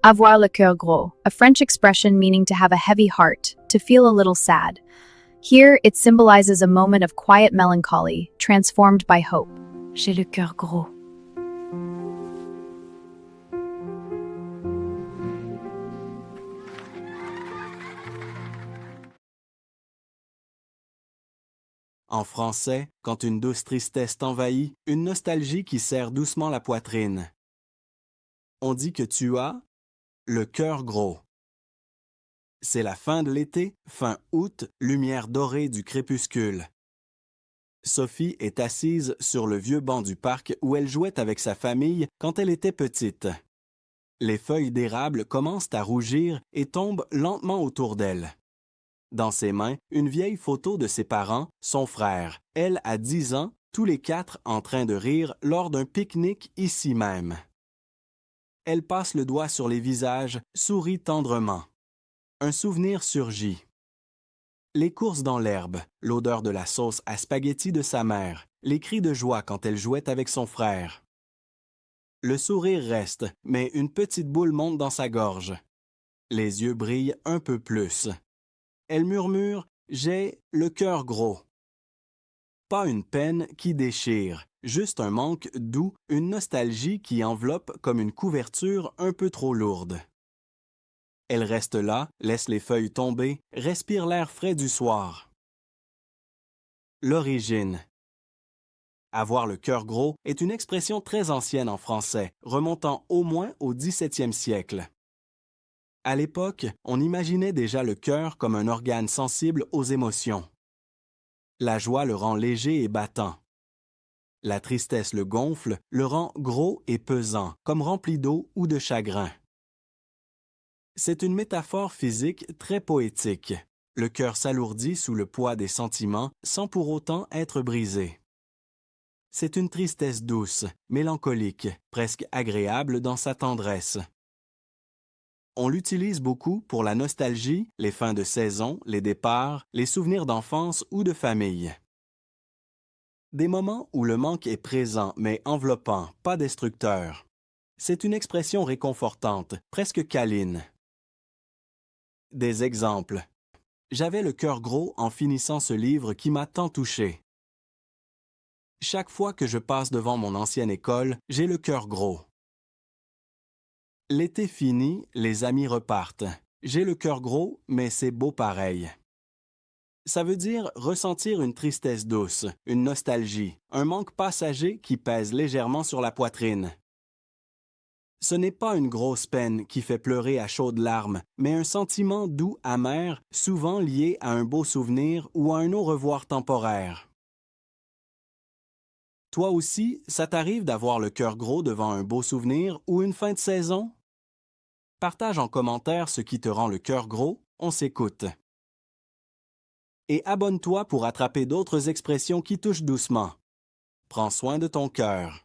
Avoir le cœur gros, a French expression meaning to have a heavy heart, to feel a little sad. Here, it symbolizes a moment of quiet melancholy, transformed by hope. J'ai le cœur gros. En français, quand une douce tristesse t'envahit, une nostalgie qui serre doucement la poitrine. On dit que tu as le cœur gros. C'est la fin de l'été, fin août, lumière dorée du crépuscule. Sophie est assise sur le vieux banc du parc où elle jouait avec sa famille quand elle était petite. Les feuilles d'érable commencent à rougir et tombent lentement autour d'elle. Dans ses mains, une vieille photo de ses parents, son frère, elle à 10 ans, tous les quatre en train de rire lors d'un pique-nique ici même. Elle passe le doigt sur les visages, sourit tendrement. Un souvenir surgit. Les courses dans l'herbe, l'odeur de la sauce à spaghetti de sa mère, les cris de joie quand elle jouait avec son frère. Le sourire reste, mais une petite boule monte dans sa gorge. Les yeux brillent un peu plus. Elle murmure « J'ai le cœur gros ». Pas une peine qui déchire, juste un manque doux, une nostalgie qui enveloppe comme une couverture un peu trop lourde. Elle reste là, laisse les feuilles tomber, respire l'air frais du soir. L'origine. Avoir le cœur gros est une expression très ancienne en français, remontant au moins au XVIIe siècle. À l'époque, on imaginait déjà le cœur comme un organe sensible aux émotions. La joie le rend léger et battant. La tristesse le gonfle, le rend gros et pesant, comme rempli d'eau ou de chagrin. C'est une métaphore physique très poétique. Le cœur s'alourdit sous le poids des sentiments sans pour autant être brisé. C'est une tristesse douce, mélancolique, presque agréable dans sa tendresse. On l'utilise beaucoup pour la nostalgie, les fins de saison, les départs, les souvenirs d'enfance ou de famille. Des moments où le manque est présent mais enveloppant, pas destructeur. C'est une expression réconfortante, presque câline. Des exemples. J'avais le cœur gros en finissant ce livre qui m'a tant touché. Chaque fois que je passe devant mon ancienne école, j'ai le cœur gros. L'été fini, les amis repartent. J'ai le cœur gros, mais c'est beau pareil. Ça veut dire ressentir une tristesse douce, une nostalgie, un manque passager qui pèse légèrement sur la poitrine. Ce n'est pas une grosse peine qui fait pleurer à chaudes larmes, mais un sentiment doux amer, souvent lié à un beau souvenir ou à un au revoir temporaire. Toi aussi, ça t'arrive d'avoir le cœur gros devant un beau souvenir ou une fin de saison? Partage en commentaire ce qui te rend le cœur gros, on s'écoute. Et abonne-toi pour attraper d'autres expressions qui touchent doucement. Prends soin de ton cœur.